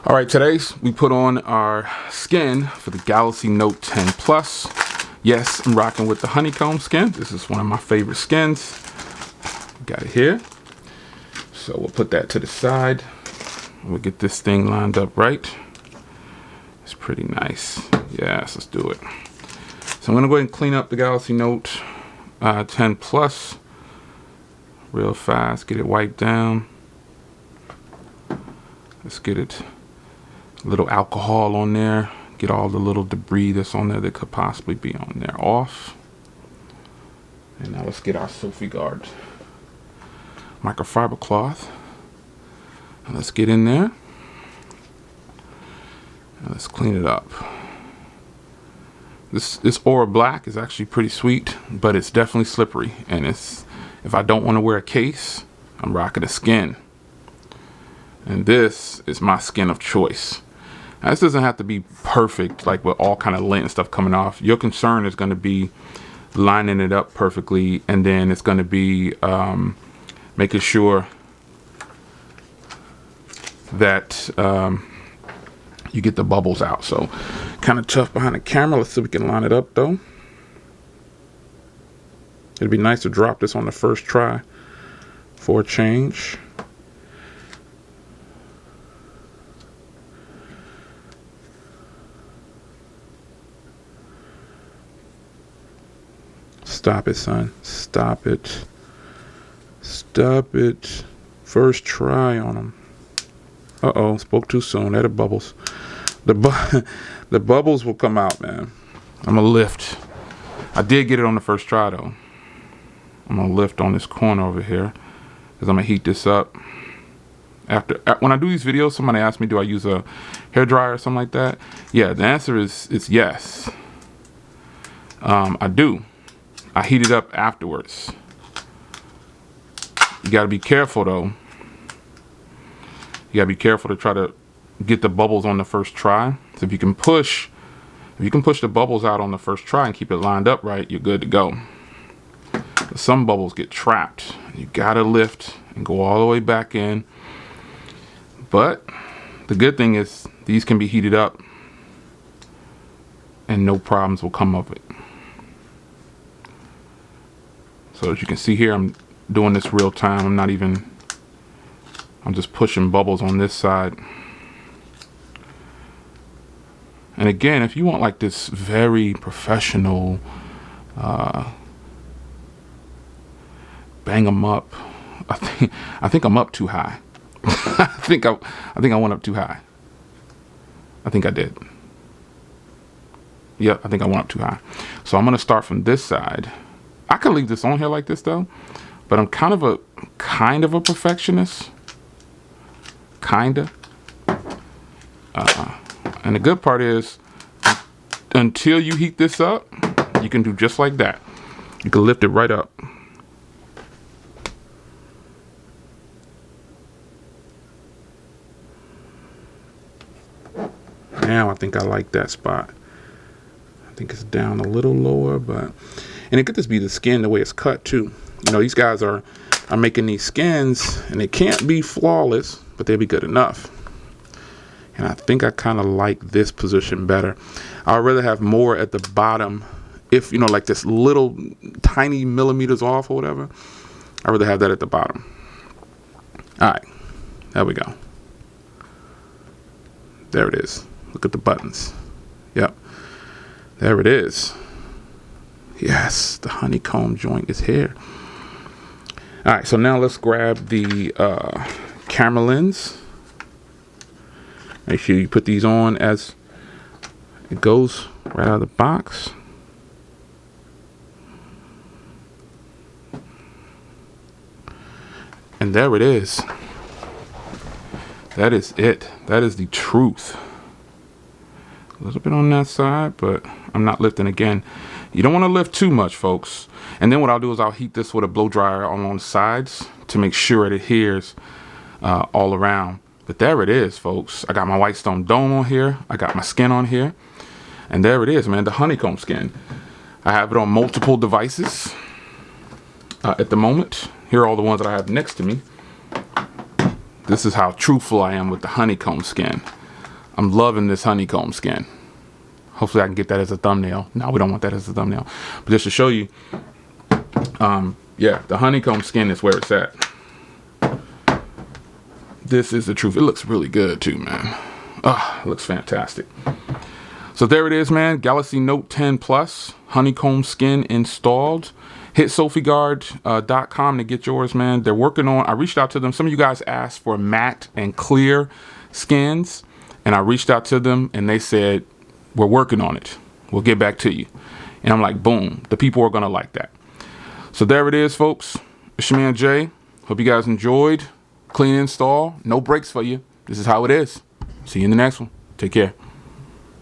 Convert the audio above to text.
All right, today we put on our skin for the Galaxy Note 10 Plus. Yes, I'm rocking with the Honeycomb skin. This is one of my favorite skins. Got it here. So we'll put that to the side. We'll get this thing lined up right. It's pretty nice. Yes, let's do it. So I'm gonna go ahead and clean up the Galaxy Note 10 Plus real fast. Get it wiped down. Let's get it. A little alcohol on there. Get all the little debris that's on there that could possibly be on there off. And now let's get our Sopiguard microfiber cloth. And let's get in there. And let's clean it up. This Aura Black is actually pretty sweet, but it's definitely slippery. And if I don't want to wear a case, I'm rocking a skin. And this is my skin of choice. Now, this doesn't have to be perfect, like with all kind of lint and stuff coming off. Your concern is going to be lining it up perfectly, and then it's going to be making sure that you get the bubbles out. So kind of tough behind the camera. Let's see if we can line it up though. It'd be nice to drop this on the first try for a change. Stop it, son. Stop it. Stop it. First try on them. Uh-oh, spoke too soon. There the bubbles. The bubbles will come out, man. I'm gonna lift. I did get it on the first try though. I'm gonna lift on this corner over here because I'm gonna heat this up. When I do these videos, somebody asked me, do I use a hair dryer or something like that? Yeah, the answer is yes. I do. I heat it up afterwards. You gotta be careful though. You gotta be careful to try to get the bubbles on the first try. So if you can push the bubbles out on the first try and keep it lined up right, you're good to go. But some bubbles get trapped. You gotta lift and go all the way back in. But the good thing is these can be heated up and no problems will come of it. So as you can see here, I'm doing this real time. I'm just pushing bubbles on this side. And again, if you want like this very professional, bang them up, I think I'm up too high. I think I went up too high. I think I did. Yep, I think I went up too high. So I'm gonna start from this side. I could leave this on here like this though, but I'm kind of a perfectionist. Kinda. And the good part is, until you heat this up, you can do just like that. You can lift it right up. Now I think I like that spot. I think it's down a little lower, and it could just be the skin, the way it's cut too. You know, these guys are making these skins, and they can't be flawless, but they'll be good enough. And I think I kind of like this position better. I'd rather have more at the bottom, if you know, like this little tiny millimeters off or whatever. I'd rather have that at the bottom. All right, there we go. There it is. Look at the buttons. Yep, there it is. Yes, the honeycomb joint is here. All right, so now let's grab the camera lens. Make sure you put these on as it goes right out of the box. And there it is. That is it. That is the truth. A little bit on that side, but I'm not lifting again. You don't want to lift too much, folks. And then what I'll do is I'll heat this with a blow dryer on the sides to make sure it adheres all around. But there it is, folks. I got my white stone dome on here. I got my skin on here. And there it is, man, the honeycomb skin. I have it on multiple devices at the moment. Here are all the ones that I have next to me. This is how truthful I am with the honeycomb skin. I'm loving this honeycomb skin. Hopefully I can get that as a thumbnail. No, we don't want that as a thumbnail. But just to show you, yeah, the honeycomb skin is where it's at. This is the truth. It looks really good too, man. Ah, it looks fantastic. So there it is, man. Galaxy Note 10 Plus, honeycomb skin installed. Hit Sopiguard.com to get yours, man. They're working on, I reached out to them. Some of you guys asked for matte and clear skins, and I reached out to them and they said, we're working on it. We'll get back to you. And I'm like, boom, the people are gonna like that. So there it is, folks. It's your man Jay. Hope you guys enjoyed. Clean install, no breaks for you. This is how it is. See you in the next one. Take care.